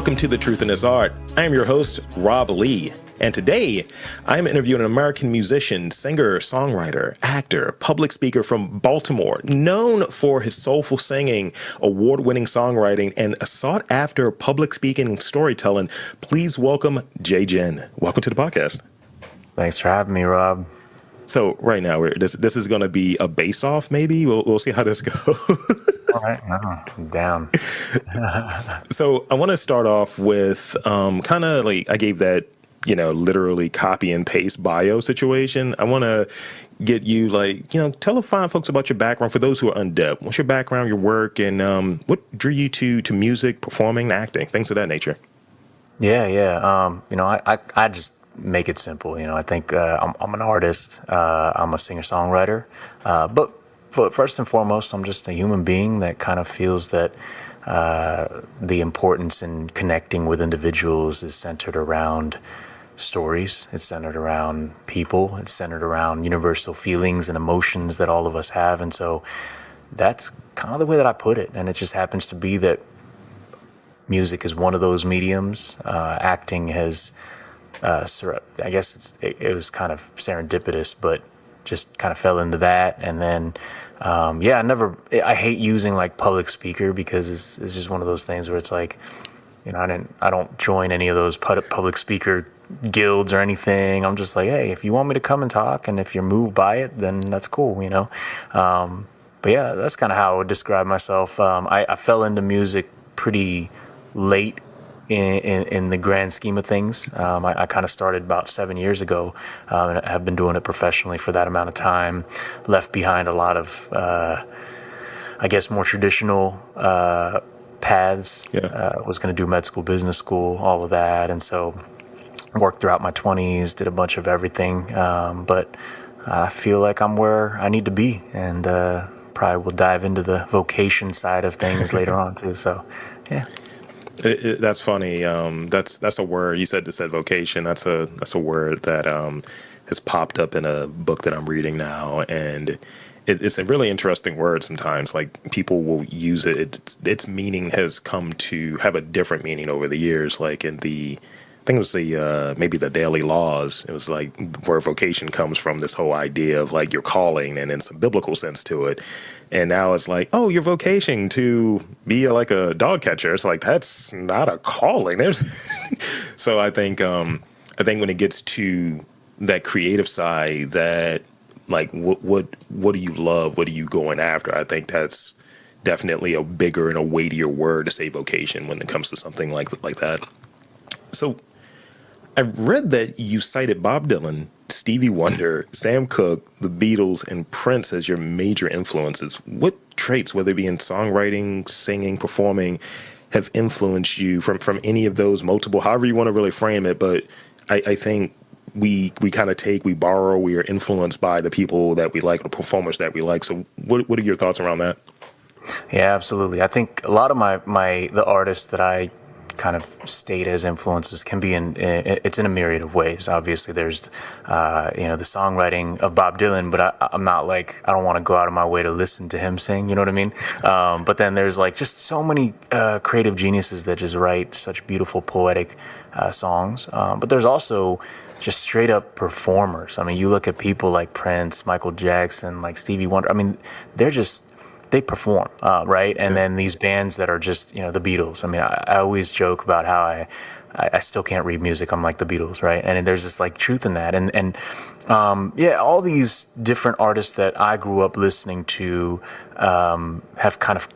Welcome to The Truth in This Art. I am your host, Rob Lee. And today, I am interviewing an American musician, singer, songwriter, actor, public speaker from Baltimore, known for his soulful singing, award-winning songwriting, and a sought-after public speaking and storytelling. Please welcome Jae Jin. Welcome to the podcast. Thanks for having me, Rob. So right now, this is going to be a base-off, maybe? We'll see how this goes. All right, I'm down. So I want to start off with kind of like I gave that, literally copy and paste bio situation. I want to get you tell the fine folks about your background for those who are undeaf. What's your background, your work, and what drew you to music, performing, acting, things of that nature? Yeah. I just make it simple. I think I'm an artist. I'm a singer-songwriter. But first and foremost, I'm just a human being that kind of feels that the importance in connecting with individuals is centered around stories. It's centered around people. It's centered around universal feelings and emotions that all of us have. And so that's kind of the way that I put it. And it just happens to be that music is one of those mediums. Acting has, I guess it was kind of serendipitous, but just kind of fell into that. And then, I hate using like public speaker because it's just one of those things where it's like, I don't join any of those public speaker guilds or anything. I'm just like, hey, if you want me to come and talk and if you're moved by it, then that's cool, But yeah, that's kind of how I would describe myself. I fell into music pretty late in the grand scheme of things. I kind of started about 7 years ago and I have been doing it professionally for that amount of time. Left behind a lot of, more traditional paths. Was going to do med school, business school, all of that. And so worked throughout my 20s, did a bunch of everything. But I feel like I'm where I need to be, and probably will dive into the vocation side of things later on too. So, yeah. That's funny. That's a word you said vocation. That's a word that has popped up in a book that I'm reading now, and it's a really interesting word. Sometimes, like people will use it. Its meaning has come to have a different meaning over the years. Like in I think it was maybe the Daily Laws. It was like where vocation comes from, this whole idea of like your calling, and in some biblical sense to it. And now it's like, oh, your vocation to be like a dog catcher. It's like, that's not a calling. So I think when it gets to that creative side, that like what do you love? What are you going after? I think that's definitely a bigger and a weightier word to say vocation when it comes to something like that. So I read that you cited Bob Dylan, Stevie Wonder, Sam Cooke, the Beatles, and Prince as your major influences. What traits, whether it be in songwriting, singing, performing, have influenced you from any of those multiple, however you want to really frame it? But I think we kind of we borrow, we are influenced by the people that we like, the performers that we like. So what are your thoughts around that? Yeah, absolutely. I think a lot of the artists that I kind of state as influences can be it's in a myriad of ways. Obviously there's the songwriting of Bob Dylan, but I'm not like, I don't want to go out of my way to listen to him sing, you know what I mean? But then there's like just so many creative geniuses that just write such beautiful poetic songs, but there's also just straight up performers. I mean, you look at people like Prince, Michael Jackson, like Stevie Wonder. I mean, they perform, right? And then these bands that are just, the Beatles. I mean, I always joke about how I still can't read music. I'm like the Beatles, right? And there's this like truth in that. And all these different artists that I grew up listening to have kind of,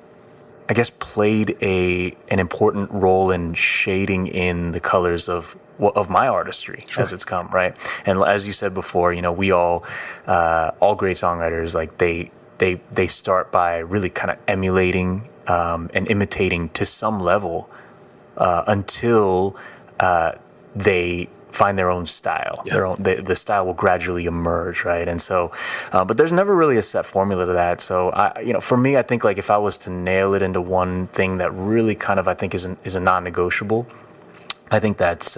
I guess, played an important role in shading in the colors of my artistry. Sure. As it's come, right? And as you said before, we all great songwriters, like they start by really kind of emulating and imitating to some level until they find their own style. Yeah. The style will gradually emerge, right? And so, but there's never really a set formula to that. So, for me, I think like if I was to nail it into one thing that really kind of I think is a non-negotiable, I think that's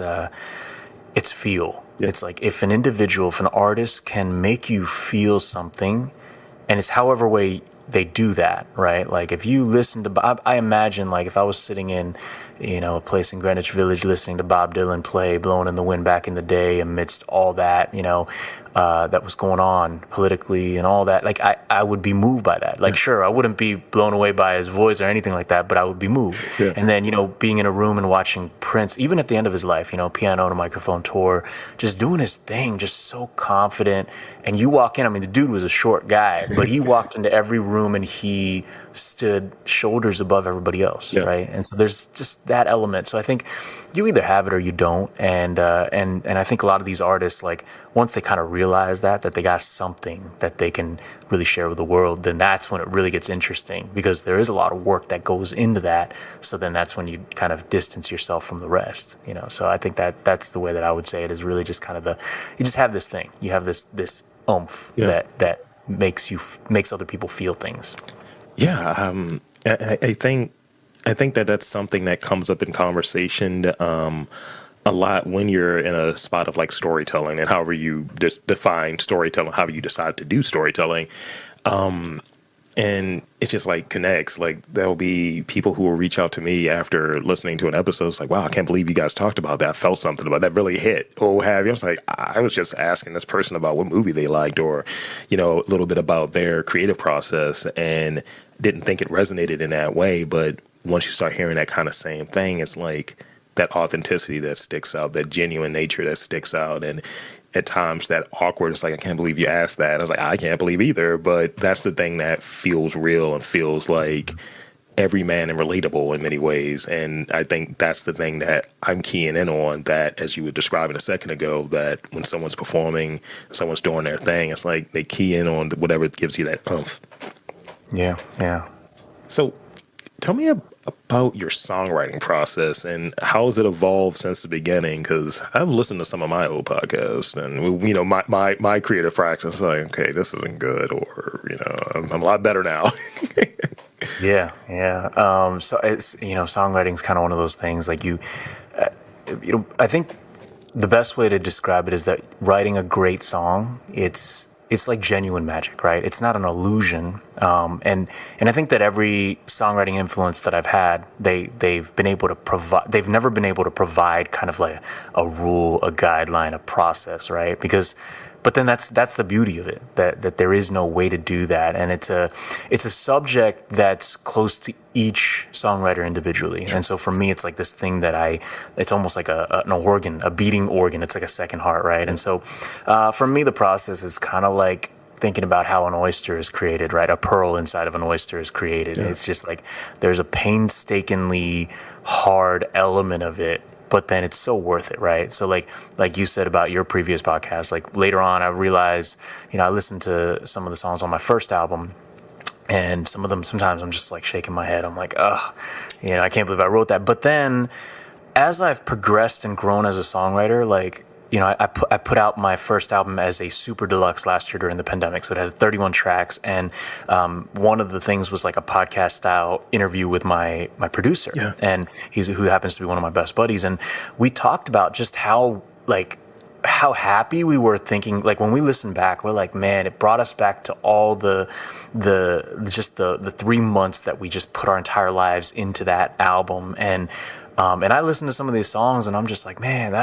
it's feel. Yeah. It's like if an artist can make you feel something, and it's however way they do that, right? Like if you listen to Bob, I imagine like if I was sitting in, a place in Greenwich Village listening to Bob Dylan play Blowing in the Wind back in the day amidst all that, that was going on politically and all that, like I would be moved by that. Like, sure, I wouldn't be blown away by his voice or anything like that, but I would be moved. Yeah. And then, being in a room and watching Prince, even at the end of his life, piano to microphone tour, just doing his thing, just so confident. And you walk in, I mean, the dude was a short guy, but he walked into every room and he stood shoulders above everybody else, right? And so there's just that element. So I think you either have it or you don't. And I think a lot of these artists, like, once they kind of realize that they got something that they can really share with the world, then that's when it really gets interesting, because there is a lot of work that goes into that. So then that's when you kind of distance yourself from the rest, So I think that's the way that I would say it, is really just kind of you just have this thing, you have this oomph that makes other people feel things. Yeah, I think that's something that comes up in conversation a lot when you're in a spot of like storytelling, and however you just define storytelling, however you decide to do storytelling. And it just like connects. Like there'll be people who will reach out to me after listening to an episode. It's like, wow, I can't believe you guys talked about that. I felt something about that, really hit, or what have you. I was like, I was just asking this person about what movie they liked, or, a little bit about their creative process, and didn't think it resonated in that way. But once you start hearing that kind of same thing, it's like that authenticity that sticks out, that genuine nature that sticks out. And at times that awkward, it's like, I can't believe you asked that. I was like, I can't believe either. But that's the thing that feels real and feels like everyman and relatable in many ways. And I think that's the thing that I'm keying in on, that, as you were describing a second ago, that when someone's performing, someone's doing their thing, it's like they key in on whatever gives you that oomph. Yeah. So tell me about your songwriting process and how has it evolved since the beginning? Because I've listened to some of my old podcasts, and my creative practice is like, okay, this isn't good, or I'm a lot better now. Yeah. So it's songwriting's kind of one of those things. Like I think the best way to describe it is that writing a great song, it's like genuine magic, right? It's not an illusion. And I think that every songwriting influence that I've had, they've been able to provide. They've never been able to provide kind of like a rule, a guideline, a process, right? But then that's the beauty of it, that there is no way to do that, and it's a subject that's close to each songwriter individually. And so for me, it's like this thing that it's almost like an organ, a beating organ. It's like a second heart, right? And so for me, the process is kind of like thinking about how an oyster is created, right? A pearl inside of an oyster is created. Yeah. It's just like there's a painstakingly hard element of it, but then it's so worth it, right? So like you said about your previous podcast, like later on I realized, I listened to some of the songs on my first album, and some of them, sometimes I'm just like shaking my head. I'm like, ugh, I can't believe I wrote that. But then as I've progressed and grown as a songwriter, like, I put out my first album as a super deluxe last year during the pandemic. So it had 31 tracks. And one of the things was like a podcast style interview with my producer. Yeah. And who happens to be one of my best buddies. And we talked about just how happy we were thinking, like when we listened back, we're like, man, it brought us back to all the 3 months that we just put our entire lives into that album. And I listened to some of these songs and I'm just like, man,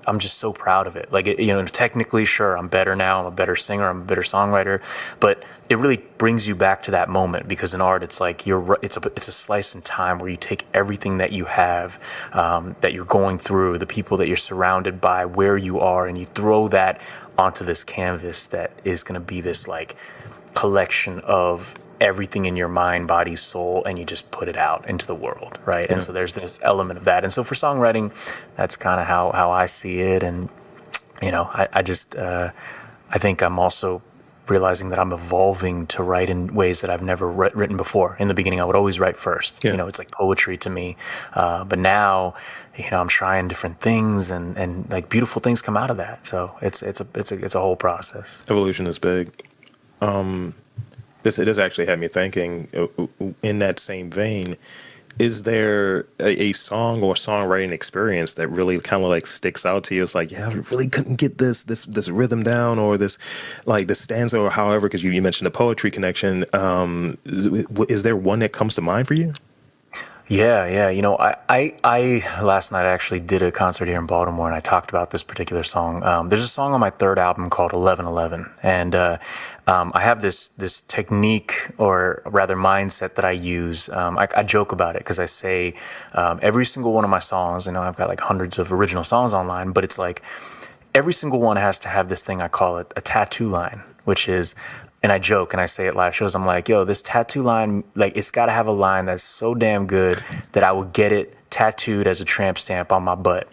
I'm just so proud of it. Like, technically, sure, I'm better now. I'm a better singer. I'm a better songwriter. But it really brings you back to that moment, because in art, it's like it's a slice in time where you take everything that you have, that you're going through, the people that you're surrounded by, where you are, and you throw that onto this canvas that is going to be this like collection of everything in your mind, body, soul, and you just put it out into the world, right? Yeah. And so there's this element of that. And so for songwriting, that's kind of how I see it. And I think I'm also realizing that I'm evolving to write in ways that I've never written before. In the beginning, I would always write first. Yeah. It's like poetry to me. But now, I'm trying different things, and like beautiful things come out of that. So it's a whole process. Evolution is big. This actually had me thinking, in that same vein, Is there a song or songwriting experience that really kind of like sticks out to you? It's like, yeah, I really couldn't get this rhythm down, or this like the stanza, or however, because you mentioned the poetry connection. Is there one that comes to mind for you? Yeah, yeah. I last night I actually did a concert here in Baltimore, and I talked about this particular song. There's a song on my third album called 1111, and I have this technique, or rather mindset, that I use. I joke about it because I say every single one of my songs. I've got like hundreds of original songs online, but it's like every single one has to have this thing. I call it a tattoo line, which is, and I joke and I say at live shows, I'm like, yo, this tattoo line, like, it's got to have a line that's so damn good that I would get it tattooed as a tramp stamp on my butt.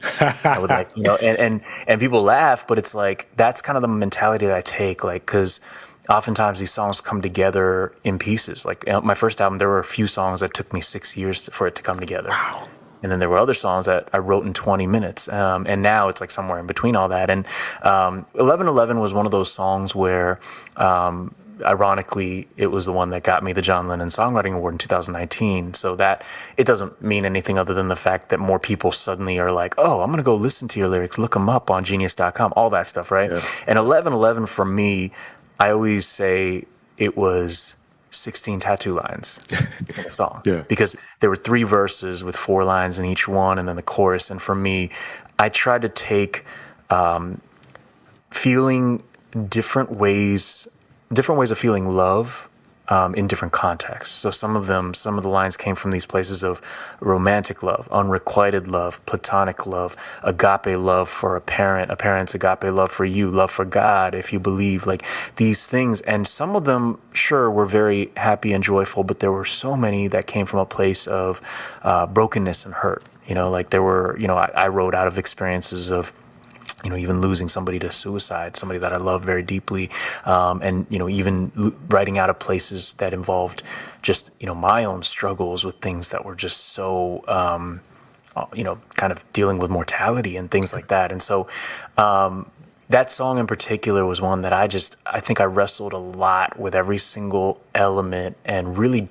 I would like, and people laugh, but it's like, that's kind of the mentality that I take, like, because oftentimes these songs come together in pieces. Like my first album, there were a few songs that took me 6 years for it to come together. Wow. And then there were other songs that I wrote in 20 minutes. And now it's like somewhere in between all that. And 1111 was one of those songs where, ironically, it was the one that got me the John Lennon Songwriting Award in 2019. So that, it doesn't mean anything other than the fact that more people suddenly are like, oh, I'm going to go listen to your lyrics, look them up on genius.com, all that stuff, right? Yeah. And 1111 for me, I always say it was 16 tattoo lines in a song. Yeah. Because there were 3 verses with 4 lines in each one, and then the chorus. And for me, I tried to take feeling different ways of feeling love in different contexts. So some of the lines came from these places of romantic love, unrequited love, platonic love, agape love for a parent's agape love for you, love for God, if you believe, like these things. And some of them, sure, were very happy and joyful, but there were so many that came from a place of brokenness and hurt. Like there were, I wrote out of experiences of, even losing somebody to suicide, somebody that I love very deeply. And, even writing out of places that involved just, my own struggles with things that were just so, kind of dealing with mortality and things like that. And so that song in particular was one that I think I wrestled a lot with every single element and really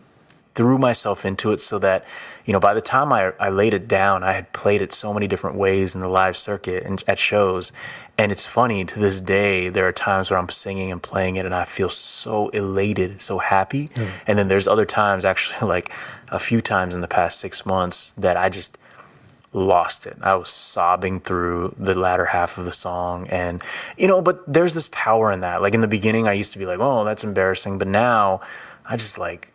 threw myself into it, so that, by the time I laid it down, I had played it so many different ways in the live circuit and at shows. And it's funny, to this day, there are times where I'm singing and playing it and I feel so elated, so happy. Mm. And then there's other times, actually, like a few times in the past 6 months, that I just lost it. I was sobbing through the latter half of the song. And, but there's this power in that. Like in the beginning, I used to be like, oh, that's embarrassing. But now I just like,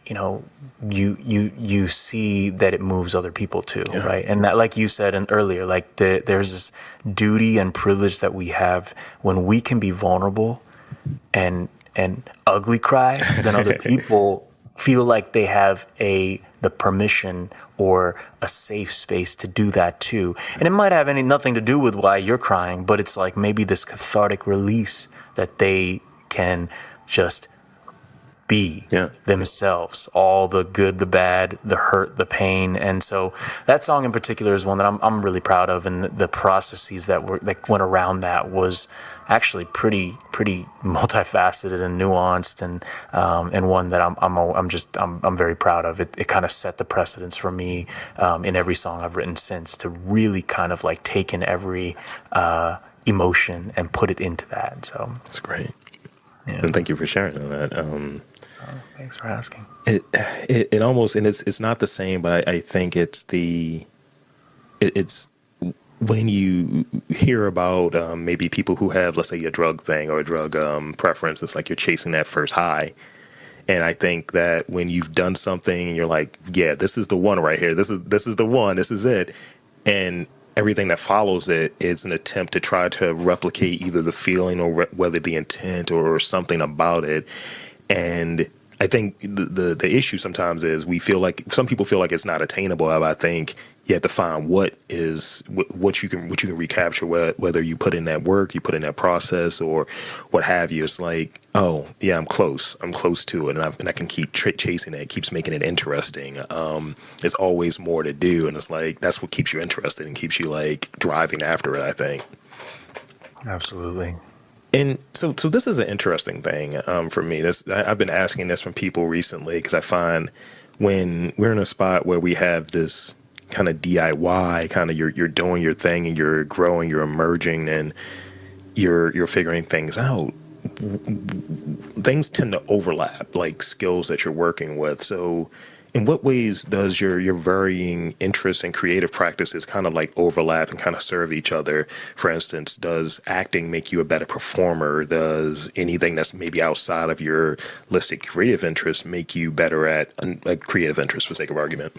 you see that it moves other people too, yeah. Right? And that, like you said earlier, like there's this duty and privilege that we have when we can be vulnerable and ugly cry, then other people feel like they have the permission or a safe space to do that too. And it might have nothing to do with why you're crying, but it's like maybe this cathartic release that they can just be themselves, all the good, the bad, the hurt, the pain. And so that song in particular is one that I'm really proud of, and the processes that went around that was actually pretty multifaceted and nuanced, and one that I'm very proud of. It kind of set the precedence for me in every song I've written since, to really kind of like take in every emotion and put it into that. So that's great. Yeah. And thank you for sharing that. Thanks for asking. It almost, and it's not the same, but I think it's when you hear about maybe people who have, let's say, a drug thing or a drug preference. It's like you're chasing that first high. And I think that when you've done something, you're like, yeah, this is the one right here. This is the one. This is it. And everything that follows it is an attempt to try to replicate either the feeling or whether the intent or something about it. And I think the issue sometimes is some people feel like it's not attainable. I think you have to find what you can recapture, whether you put in that work, you put in that process, or what have you. It's like, oh yeah, I'm close to it, and I can keep chasing it. It keeps making it interesting. There's always more to do, and it's like that's what keeps you interested and keeps you like driving after it, I think. Absolutely. And so this is an interesting thing for me. I've been asking this from people recently, because I find when we're in a spot where we have this kind of DIY, kind of you're doing your thing and you're growing, you're emerging, and you're figuring things out, things tend to overlap, like skills that you're working with. So in what ways does your varying interests and creative practices kind of like overlap and kind of serve each other? For instance, does acting make you a better performer? Does anything that's maybe outside of your listed creative interests make you better at a creative interest, for sake of argument?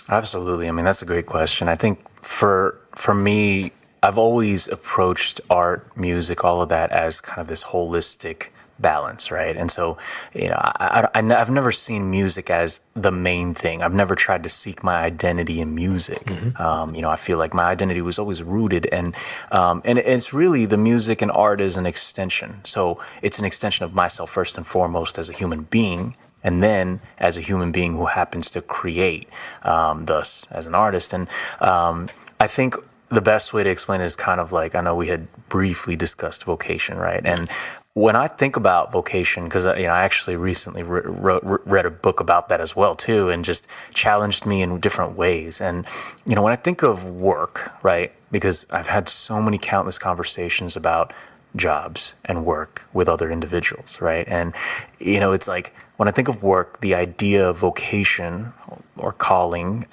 Absolutely. I mean, that's a great question. I think for me, I've always approached art, music, all of that as kind of this holistic balance, right? And so, I've never seen music as the main thing. I've never tried to seek my identity in music. I feel like my identity was always rooted, and it's really the music and art is an extension. So it's an extension of myself first and foremost as a human being, and then as a human being who happens to create, thus as an artist. And I think the best way to explain it is kind of like, I know we had briefly discussed vocation, right? And when I think about vocation, because I actually recently read a book about that as well too, and just challenged me in different ways. And when I think of work, right, because I've had so many countless conversations about jobs and work with other individuals, right? And it's like when I think of work, the idea of vocation or calling,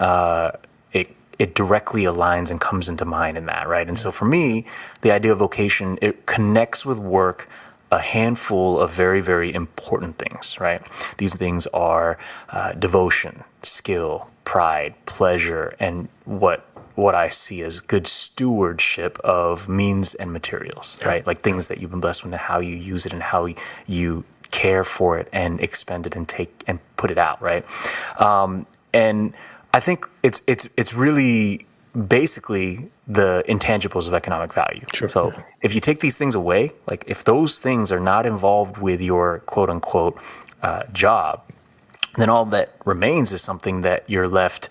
it directly aligns and comes into mind in that, right? And so for me, the idea of vocation, it connects with work a handful of very, very important things, right? These things are devotion, skill, pride, pleasure, and what I see as good stewardship of means and materials, right? Like things that you've been blessed with and how you use it and how you care for it and expend it and take and put it out, right? And I think it's really basically the intangibles of economic value. Sure. So if you take these things away, like if those things are not involved with your quote unquote job, then all that remains is something that you're left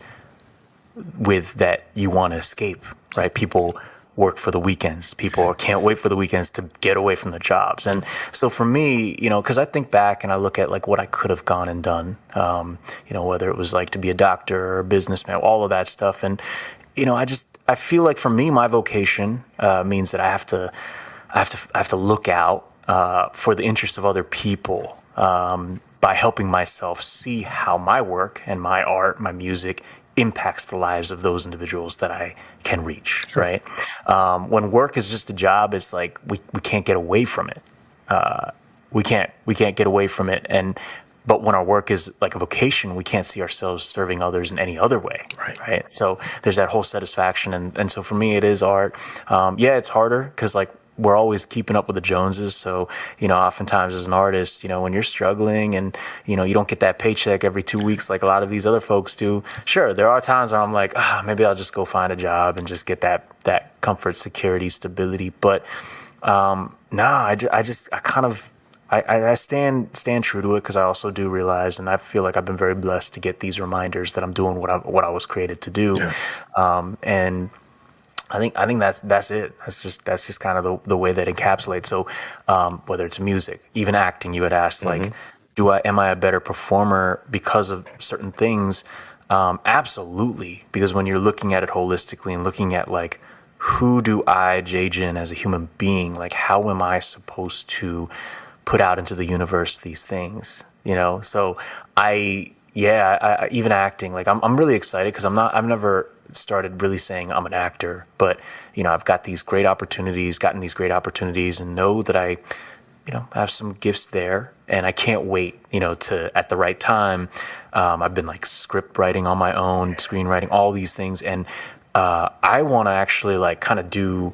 with that you want to escape, right? People work for the weekends. People can't wait for the weekends to get away from their jobs. And so for me, because I think back and I look at like what I could have gone and done, whether it was like to be a doctor or a businessman, all of that stuff. And, I feel like for me, my vocation means that I have to look out for the interest of other people by helping myself see how my work and my art, my music impacts the lives of those individuals that I can reach, sure. Right? When work is just a job, it's like we can't get away from it. We can't get away from it. But when our work is like a vocation, we can't see ourselves serving others in any other way, right? So there's that whole satisfaction. And so for me, it is art. It's harder because like we're always keeping up with the Joneses. So, oftentimes as an artist, when you're struggling and, you don't get that paycheck every 2 weeks like a lot of these other folks do. Sure, there are times where I'm like, maybe I'll just go find a job and just get that comfort, security, stability. But I stand true to it because I also do realize, and I feel like I've been very blessed to get these reminders that I'm doing what I was created to do. Yeah. And I think that's it. That's just kind of the way that it encapsulates. So whether it's music, even acting, you had asked like, am I a better performer because of certain things? Absolutely. Because when you're looking at it holistically and looking at like, who do I, Jae Jin, as a human being, like how am I supposed to put out into the universe these things, So I even acting, like I'm really excited because I've never started really saying I'm an actor, but I've gotten these great opportunities and know that I have some gifts there, and I can't wait to at the right time. I've been like script writing on my own, screenwriting, all these things, and I want to actually like kind of do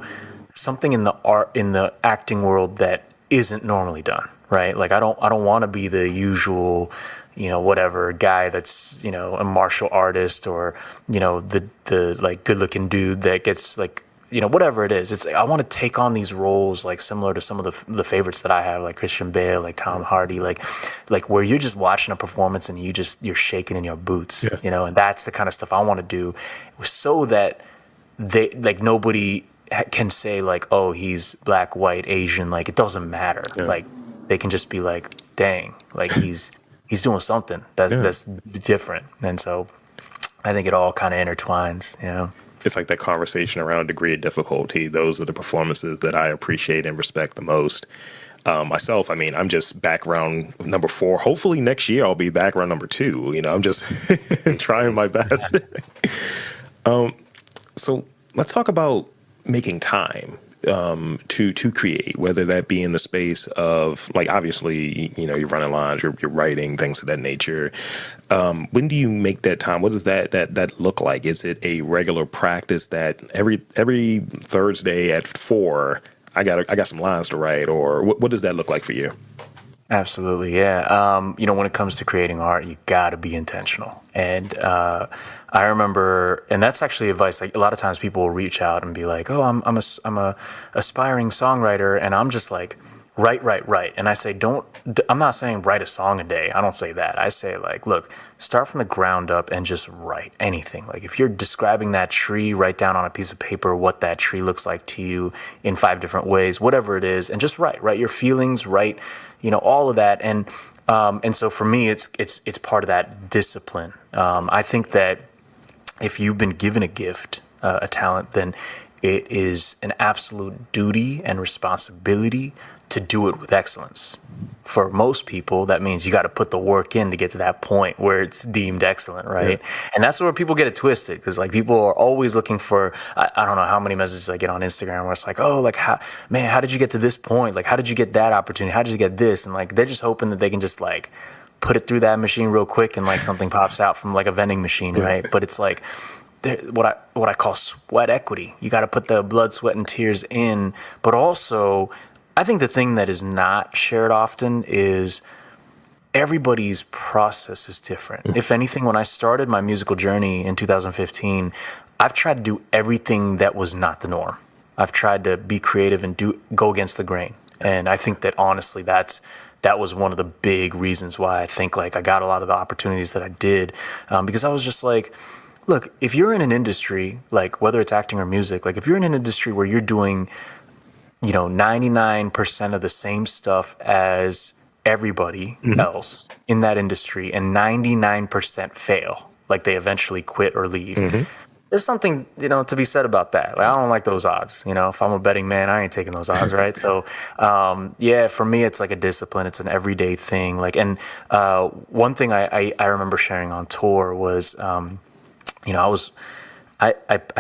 something in the acting world that isn't normally done, right? Like I don't want to be the usual, whatever guy that's, a martial artist or, the like good looking dude that gets like, whatever it is. It's I want to take on these roles like similar to some of the favorites that I have, like Christian Bale, like Tom Hardy, like where you're just watching a performance and you're shaking in your boots, and that's the kind of stuff I want to do so that they like nobody can say like, oh, he's black, white, Asian, like it doesn't matter. Yeah. Like they can just be like, dang, like he's he's doing something that's different. And so I think it all kind of intertwines, you know. It's like that conversation around a degree of difficulty. Those are the performances that I appreciate and respect the most. Myself, I mean, I'm just background number 4. Hopefully next year I'll be background number 2. You know, I'm just trying my best. So let's talk about making time to create, whether that be in the space of, like, obviously, you know, you're running lines, you're writing, things of that nature. When do you make that time? What does that look like? Is it a regular practice that every Thursday at 4, I got some lines to write, or what does that look like for you? Absolutely, yeah. You know, when it comes to creating art, you got to be intentional. And I remember, and that's actually advice. Like, a lot of times, people will reach out and be like, "Oh, I'm a aspiring songwriter," and I'm just like, write. And I say, I'm not saying write a song a day. I don't say that. I say, like, look, start from the ground up and just write anything. Like, if you're describing that tree, write down on a piece of paper what that tree looks like to you in 5 different ways, whatever it is, and just write your feelings, write, you know, all of that. And so for me, it's part of that discipline. I think that if you've been given a gift, a talent, then it is an absolute duty and responsibility to do it with excellence. For most people, that means you got to put the work in to get to that point where it's deemed excellent, right? Yeah. And that's where people get it twisted, because, like, people are always looking for, I don't know how many messages I get on Instagram where it's like, oh, like, how did you get to this point? Like, how did you get that opportunity? How did you get this? And, like, they're just hoping that they can just, like, put it through that machine real quick and, like, something pops out from, like, a vending machine, right? But it's like, what I call sweat equity. You got to put the blood, sweat, and tears in. But also, I think the thing that is not shared often is everybody's process is different. If anything, when I started my musical journey in 2015, I've tried to do everything that was not the norm. I've tried to be creative and go against the grain. And I think that, honestly, that was one of the big reasons why I think, like, I got a lot of the opportunities that I did, because I was just like, look, if you're in an industry, like, whether it's acting or music, like, if you're in an industry where you're doing, you know, 99% of the same stuff as everybody else in that industry, and 99% fail, like, they eventually quit or leave. There's something, you know, to be said about that. Like, I don't like those odds. You know, if I'm a betting man, I ain't taking those odds, right? So, yeah, for me, it's like a discipline. It's an everyday thing. Like, and one thing I remember sharing on tour was, you know, I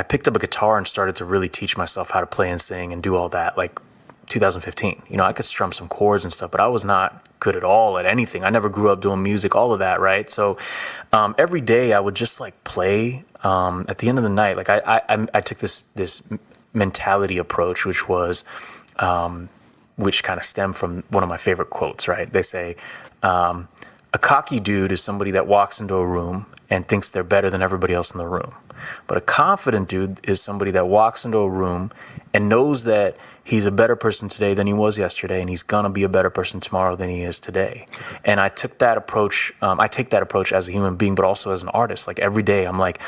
picked up a guitar and started to really teach myself how to play and sing and do all that, like, 2015. You know, I could strum some chords and stuff, but I was not good at all at anything. I never grew up doing music, all of that, right? So every day I would just, like, play. At the end of the night, like, I took this mentality approach, which was, which kind of stemmed from one of my favorite quotes, right? They say, a cocky dude is somebody that walks into a room and thinks they're better than everybody else in the room. But a confident dude is somebody that walks into a room and knows that he's a better person today than he was yesterday, and he's gonna be a better person tomorrow than he is today. And I took that approach. I take that approach as a human being, but also as an artist. Like, every day, I'm like,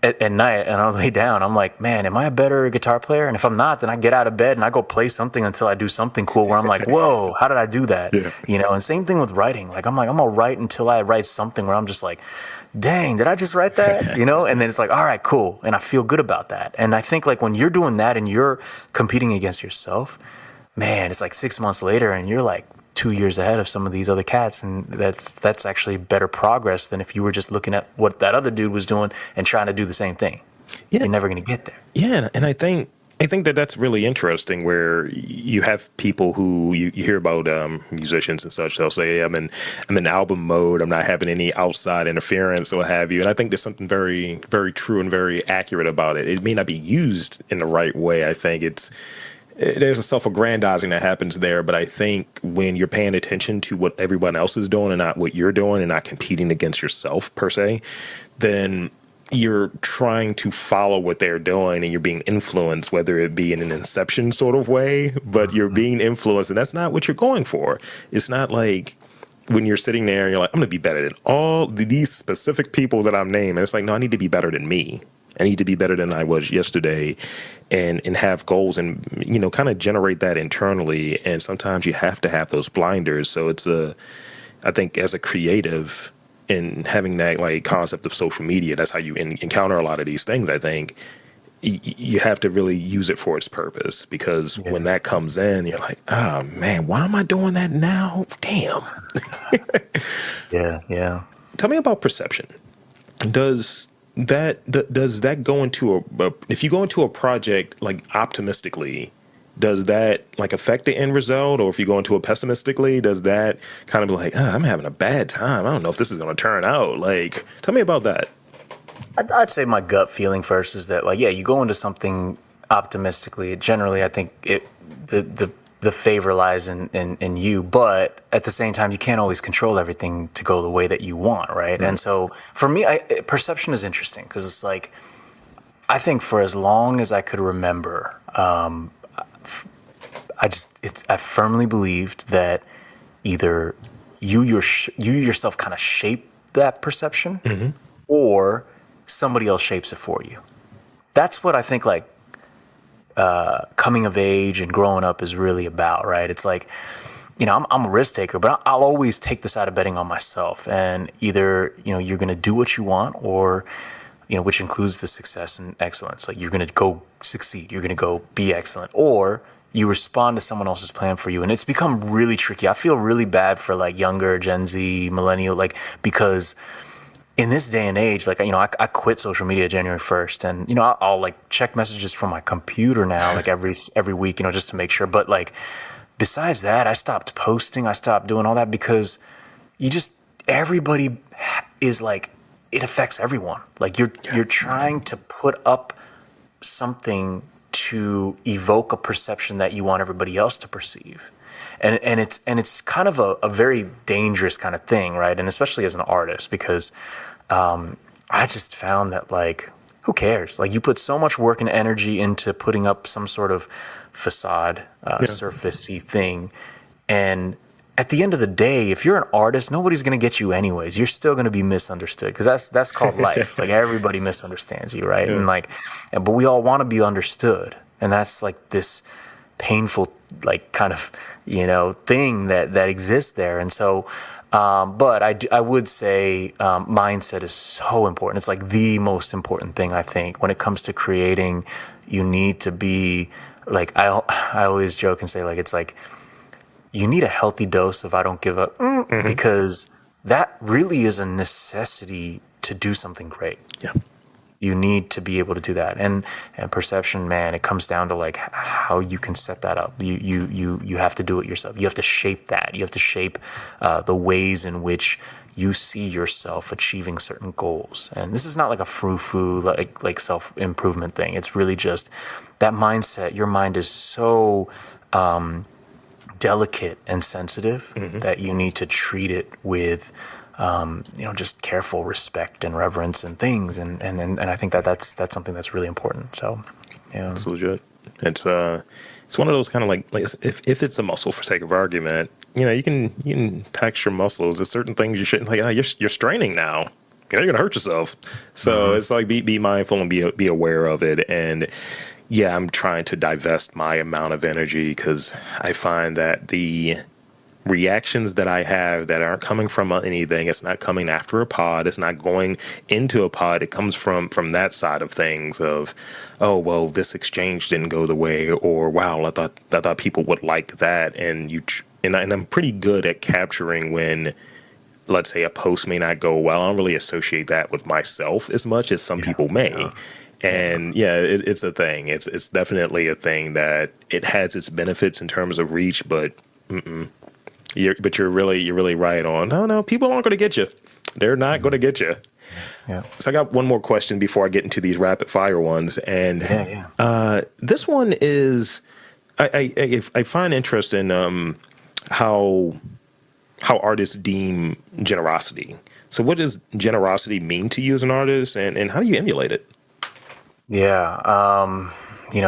at night, and I'll lay down, I'm like, man, am I a better guitar player? And if I'm not, then I get out of bed and I go play something until I do something cool where I'm like, whoa, how did I do that? Yeah. You know, and same thing with writing. Like, I'm gonna write until I write something where I'm just like, dang, did I just write that? You know? And then it's like, all right, cool. And I feel good about that. And I think, like, when you're doing that and you're competing against yourself, man, it's like 6 months later and you're like 2 years ahead of some of these other cats. And that's actually better progress than if you were just looking at what that other dude was doing and trying to do the same thing. Yeah. You're never going to get there. Yeah. And I think that that's really interesting, where you have people who you hear about, musicians and such. They'll say, hey, I'm in album mode. I'm not having any outside interference or what have you. And I think there's something very, very true and very accurate about it. It may not be used in the right way. I think there's a self-aggrandizing that happens there. But I think when you're paying attention to what everyone else is doing and not what you're doing, and not competing against yourself per se, then you're trying to follow what they're doing, and you're being influenced, whether it be in an Inception sort of way, but you're being influenced, and that's not what you're going for. It's not like when you're sitting there and you're like, I'm going to be better than all these specific people that I'm naming. It's like, no, I need to be better than me. I need to be better than I was yesterday, and have goals, and, you know, kind of generate that internally. And sometimes you have to have those blinders. So I think as a creative, in having that like concept of social media, that's how you encounter a lot of these things. I think you have to really use it for its purpose, because Yeah. when that comes in, you're like, oh man, why am I doing that now? Damn. Yeah. Yeah. Tell me about perception. Does does that go into if you go into a project like optimistically, does that like affect the end result? Or if you go into it pessimistically, does that kind of be like, I'm having a bad time, I don't know if this is going to turn out? Like, tell me about that. I'd say my gut feeling first is that, like, yeah, you go into something optimistically. Generally, I think the favor lies in you, but at the same time, you can't always control everything to go the way that you want, right? And so for me, perception is interesting because it's like, I think for as long as I could remember, I firmly believed that either you yourself kind of shape that perception, or somebody else shapes it for you. That's what I think, like, coming of age and growing up is really about, right? It's like, I'm a risk taker, but I'll always take the side of betting on myself. And either, you're going to do what you want, or, which includes the success and excellence. Like, you're going to go succeed. You're going to go be excellent. Or you respond to someone else's plan for you. And it's become really tricky. I feel really bad for like younger Gen Z, millennial, like, because in this day and age, like, I quit social media January 1st, and, I'll like check messages from my computer now, like every week, just to make sure. But like, besides that, I stopped posting. I stopped doing all that because everybody is like, it affects everyone. Like, you're trying to put up something to evoke a perception that you want everybody else to perceive. And it's kind of a very dangerous kind of thing, right? And especially as an artist, because I just found that, like, who cares? Like, you put so much work and energy into putting up some sort of facade, surfacey thing, and at the end of the day, if you're an artist, nobody's going to get you anyways. You're still going to be misunderstood, because that's called life. Like, everybody misunderstands you, right? And like, but we all want to be understood, and that's like this painful, like, kind of, thing that exists there. And so, but I would say mindset is so important. It's like the most important thing, I think, when it comes to creating. You need to be like, I always joke and say, like, it's like, you need a healthy dose of I don't give up, because that really is a necessity to do something great. Yeah. You need to be able to do that. And perception, man, it comes down to like how you can set that up. You have to do it yourself. You have to shape that. You have to shape the ways in which you see yourself achieving certain goals. And this is not like a frou-frou, like self-improvement thing. It's really just that mindset. Your mind is so delicate and sensitive that you need to treat it with just careful respect and reverence and things, and I think that's something that's really important. So, yeah, it's legit. It's one of those kind of like if it's a muscle, for sake of argument, you can tax your muscles. There's certain things you shouldn't, like, you're straining now. You're gonna hurt yourself. So it's like be mindful and be aware of it. And yeah, I'm trying to divest my amount of energy, because I find that the reactions that I have that aren't coming from anything, it's not coming after a pod, it's not going into a pod, it comes from that side of things of, oh, well, this exchange didn't go the way, or wow, I thought people would like that. And I'm pretty good at capturing when, let's say, a post may not go well. I don't really associate that with myself as much as some people may. And it's a thing. It's definitely a thing that it has its benefits in terms of reach, but you're really right on. No, people aren't going to get you. They're not going to get you. Yeah. So I got one more question before I get into these rapid fire ones, and this one is I find interest in how artists deem generosity. So what does generosity mean to you as an artist, and how do you emulate it? Yeah.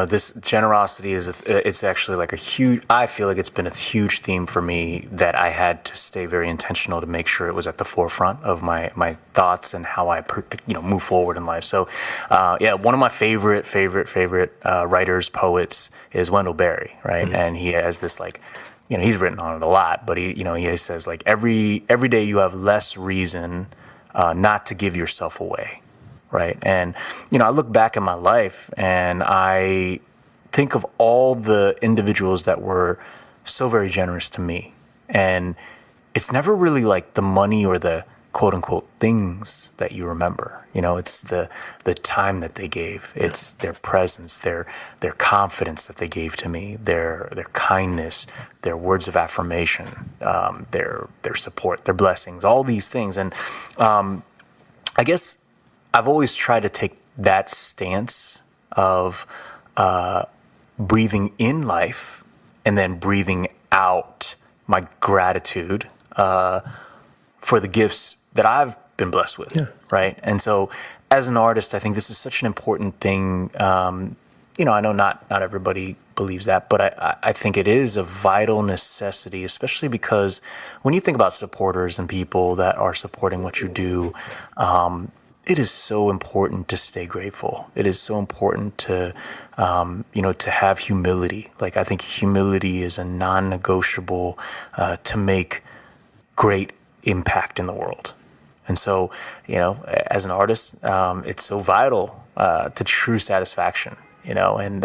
This generosity it's actually like I feel like it's been a huge theme for me that I had to stay very intentional to make sure it was at the forefront of my thoughts and how I, move forward in life. So, one of my favorite writers, poets is Wendell Berry, right? And he has this like he's written on it a lot, but he says like every day you have less reason not to give yourself away, right? And I look back in my life and I think of all the individuals that were so very generous to me, and it's never really like the money or the quote unquote things that you remember. It's the time that they gave. It's their presence, their confidence that they gave to me, their kindness, their words of affirmation, their support, their blessings, all these things. And I guess I've always tried to take that stance of breathing in life and then breathing out my gratitude for the gifts that I've been blessed with, right? And so as an artist, I think this is such an important thing. I know not everybody believes that, but I think it is a vital necessity, especially because when you think about supporters and people that are supporting what you do, it is so important to stay grateful. It is so important to, to have humility. Like, I think humility is a non-negotiable to make great impact in the world. And so, as an artist, it's so vital to true satisfaction, and,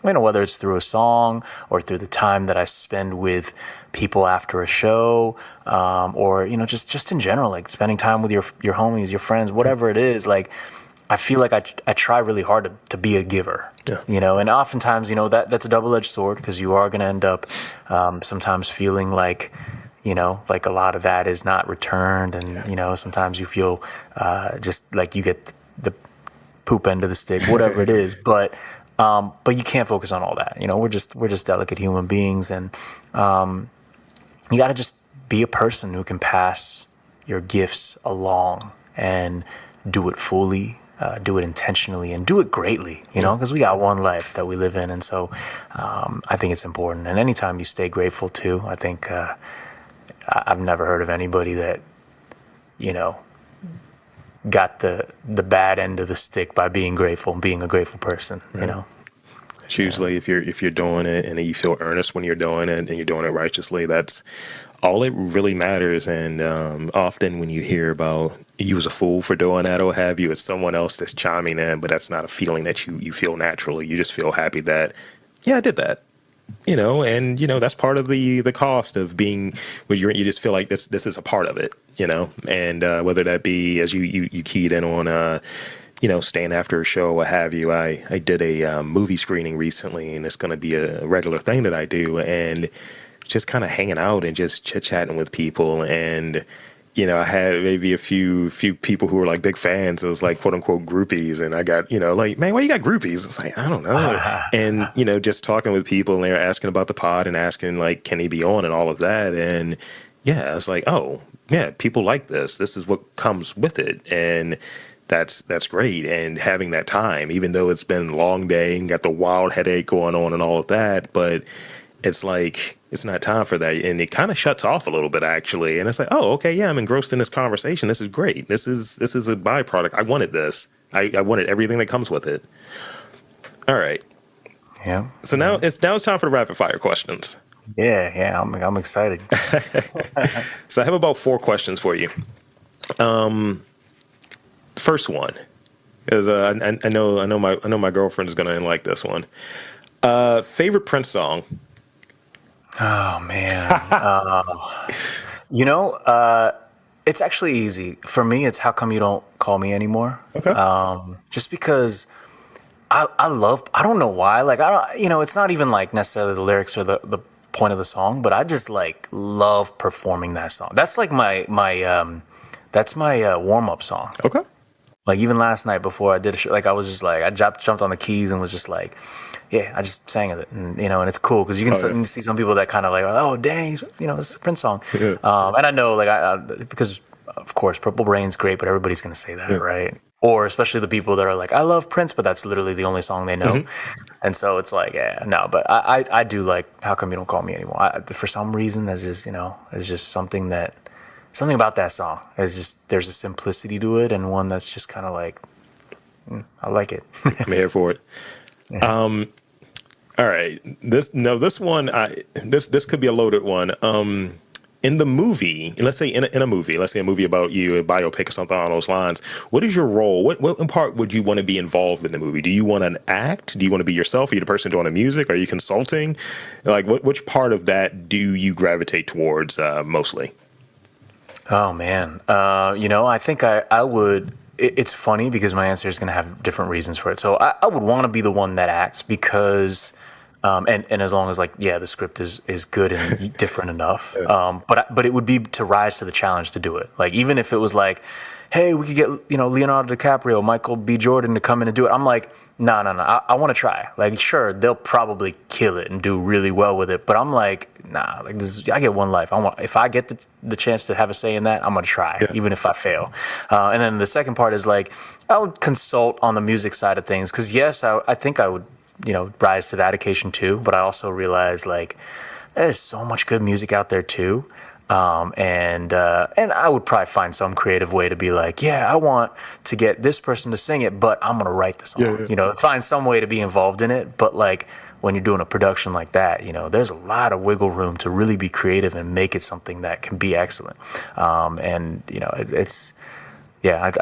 whether it's through a song or through the time that I spend with people after a show, or, just in general, like spending time with your homies, your friends, whatever it is, like, I feel like I try really hard to be a giver, and oftentimes, that's a double-edged sword, because you are going to end up sometimes feeling like, like a lot of that is not returned. And, sometimes you feel just like you get the poop end of the stick, whatever it is. But you can't focus on all that. We're just delicate human beings. And you got to just be a person who can pass your gifts along and do it fully, do it intentionally, and do it greatly, because we got one life that we live in. And so I think it's important. And anytime you stay grateful too, I think I've never heard of anybody that, got the bad end of the stick by being grateful and being a grateful person, It's usually if you're doing it and you feel earnest when you're doing it and you're doing it righteously, that's all it really matters. And often when you hear about you was a fool for doing that or have you, it's someone else that's chiming in, but that's not a feeling that you feel naturally. You just feel happy that, yeah, I did that. And that's part of the cost of being where you just feel like this is a part of it, and whether that be as you keyed in on staying after a show, what have you. I did a movie screening recently, and it's going to be a regular thing that I do, and just kind of hanging out and just chit chatting with people. And I had maybe a few people who were like big fans. It was like quote unquote groupies. And I got, like, man, why you got groupies? It's like, I don't know. And, just talking with people, and they were asking about the pod and asking like, can he be on and all of that. And yeah, it's like, oh yeah, people like this. This is what comes with it. And that's great. And having that time, even though it's been a long day and got the wild headache going on and all of that, but it's like, it's not time for that. And it kind of shuts off a little bit, actually. And it's like, oh, okay, yeah, I'm engrossed in this conversation. This is great. This is a byproduct. I wanted this. I wanted everything that comes with it. All right. Yeah. So now it's time for the rapid fire questions. Yeah. I'm excited. So I have about 4 questions for you. First one, because I know my girlfriend is gonna like this one. Favorite Prince song? Oh man. It's actually easy for me. It's How Come You Don't Call Me Anymore. Okay. Just because I don't know why. Like, it's not even like necessarily the lyrics or the point of the song, but I just like love performing that song. That's like my warm up song. Okay. Like even last night before I did a show, like I was just like, I jumped on the keys and was just like, yeah, I just sang it, and and it's cool because you can see some people that kind of like, oh dang, it's a Prince song, Yeah. and I know like because of course Purple Rain's great, but everybody's gonna say that, right? Or especially the people that are like, I love Prince, but that's literally the only song they know, and so it's like, yeah, no, but I do like How Come You Don't Call Me Anymore. For some reason, there's just it's just something about that song. It's just there's a simplicity to it, and one that's just kind of like, I like it. I'm here for it. Yeah. All right. This one, this could be a loaded one. In the movie, let's say in a movie, let's say a movie about you, a biopic or something along those lines. What is your role? What in part would you want to be involved in the movie? Do you want to act? Do you want to be yourself? Are you the person doing the music? Are you consulting? Like, which part of that do you gravitate towards mostly? Oh man, I think I would. It's funny because my answer is going to have different reasons for it. So I would want to be the one that acts because, and as long as like the script is good and different enough. But it would be to rise to the challenge to do it. Like even if it was like, hey, we could get Leonardo DiCaprio, Michael B. Jordan to come in and do it. I'm like, no. I want to try. Like sure, they'll probably kill it and do really well with it. But I'm like, nah. Like I get one life. If I get the chance to have a say in that, I'm gonna try, even if I fail. And then the second part is like, I would consult on the music side of things because yes, I think I would rise to that occasion too. But I also realize like there's so much good music out there too. And I would probably find some creative way to be like, I want to get this person to sing it, but I'm gonna write the song. Find some way to be involved in it. But like when you're doing a production like that, there's a lot of wiggle room to really be creative and make it something that can be excellent. I'd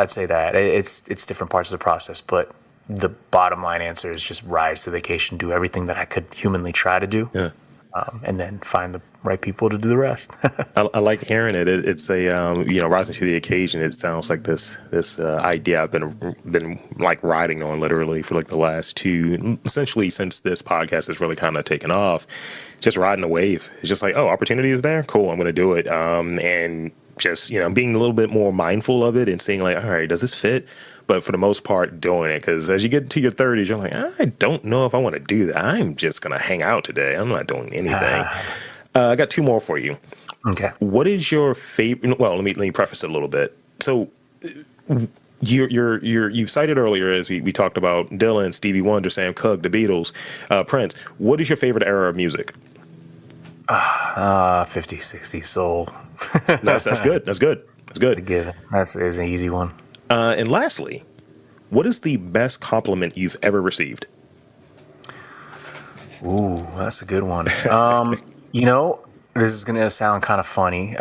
say that it's different parts of the process, but the bottom line answer is just rise to the occasion, do everything that I could humanly try to do. And then find the right people to do the rest. I like hearing it. It's a rising to the occasion. It sounds like this idea I've been like riding on literally for like the last essentially since this podcast has really kind of taken off. Just riding the wave. It's just like, oh, opportunity is there. Cool, I'm going to do it. And just being a little bit more mindful of it and seeing like, all right, does this fit? But for the most part, doing it, because as you get to your 30s, you're like, I don't know if I want to do that. I'm just going to hang out today. I'm not doing anything. I got two more for you. Okay. What is your favorite? Well, let me preface it a little bit. So you cited earlier, as we talked about Dylan, Stevie Wonder, Sam Cooke, the Beatles, Prince. What is your favorite era of music? 50s, 60s soul. That's good. That's good. That's good. That's a given. That's an easy one. And lastly, what is the best compliment you've ever received? Ooh, that's a good one. This is going to sound kind of funny.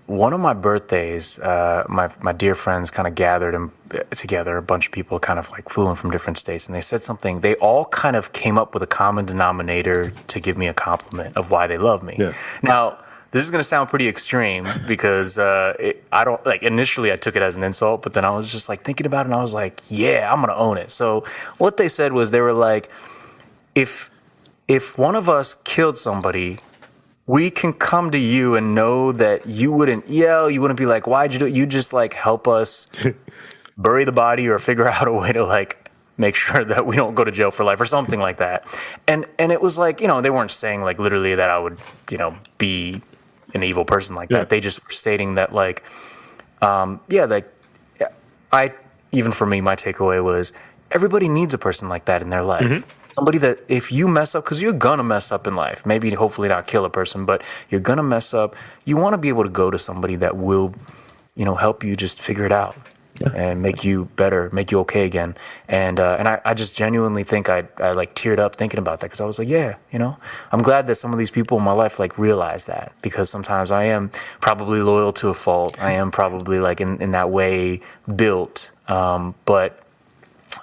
One of my birthdays, my dear friends kind of gathered together. A bunch of people kind of like flew in from different states, and they said something. They all kind of came up with a common denominator to give me a compliment of why they love me. Yeah. Now, this is going to sound pretty extreme because initially I took it as an insult, but then I was just like thinking about it and I was like, yeah, I'm going to own it. So what they said was they were like, if one of us killed somebody, we can come to you and know that you wouldn't yell, you wouldn't be like, why'd you do it? You just like help us bury the body or figure out a way to like make sure that we don't go to jail for life or something like that. And it was like, they weren't saying like literally that I would, be an evil person like that. They just were stating that like, even for me, my takeaway was everybody needs a person like that in their life. Mm-hmm. Somebody that if you mess up, because you're going to mess up in life, maybe hopefully not kill a person, but you're going to mess up. You want to be able to go to somebody that will, help you just figure it out and make you better, make you okay again. And I just genuinely think I like teared up thinking about that because I was like, I'm glad that some of these people in my life like realize that, because sometimes I am probably loyal to a fault. I am probably like in that way built. But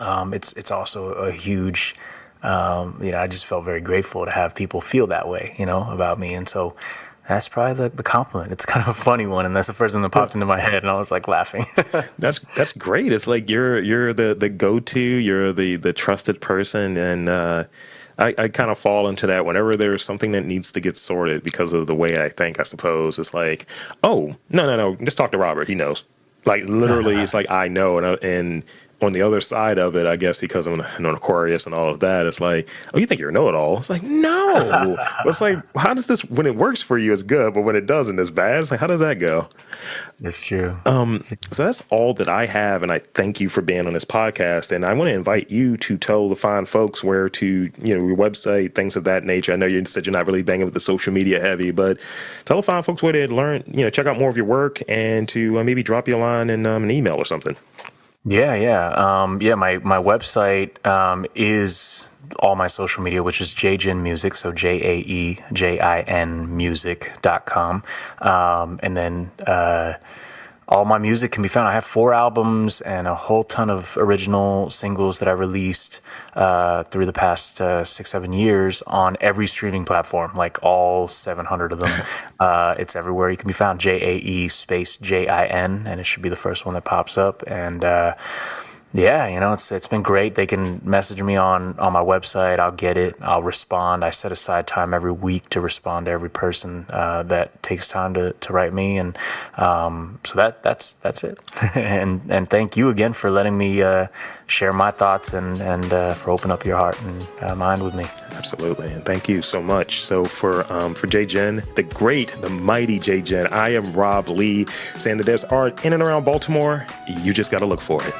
it's also a huge, I just felt very grateful to have people feel that way, about me. And so that's probably the compliment. It's kind of a funny one, and that's the first thing that popped into my head, and I was like laughing. That's great. It's like you're the go-to, you're the trusted person, and I kind of fall into that whenever there's something that needs to get sorted because of the way I think. I suppose it's like, oh no, just talk to Robert. He knows. Like literally, it's like I know, and on the other side of it, I guess because I'm an Aquarius and all of that, it's like, oh, you think you're a know-it-all? It's like, no. It's like, how does this, when it works for you, it's good, but when it doesn't, it's bad. It's like, how does that go? That's true. So that's all that I have, and I thank you for being on this podcast. And I want to invite you to tell the fine folks where to, your website, things of that nature. I know you said you're not really banging with the social media heavy, but tell the fine folks where to learn, check out more of your work and to maybe drop you a line in an email or something. Yeah. My website is all my social media, which is Jae Jin Music, so JaeJin music.com. And then all my music can be found. I have 4 albums and a whole ton of original singles that I released through the past 6-7 years on every streaming platform, like all 700 of them. It's everywhere. You can be found JAE space JIN, and it should be the first one that pops up. And yeah, it's been great. They can message me on my website. I'll get it. I'll respond. I set aside time every week to respond to every person that takes time to write me, and so that's it. and thank you again for letting me share my thoughts and for opening up your heart and mind with me. Absolutely, and thank you so much. So for Jae Jin, the mighty Jae Jin, I am Rob Lee, saying that there's art in and around Baltimore. You just got to look for it.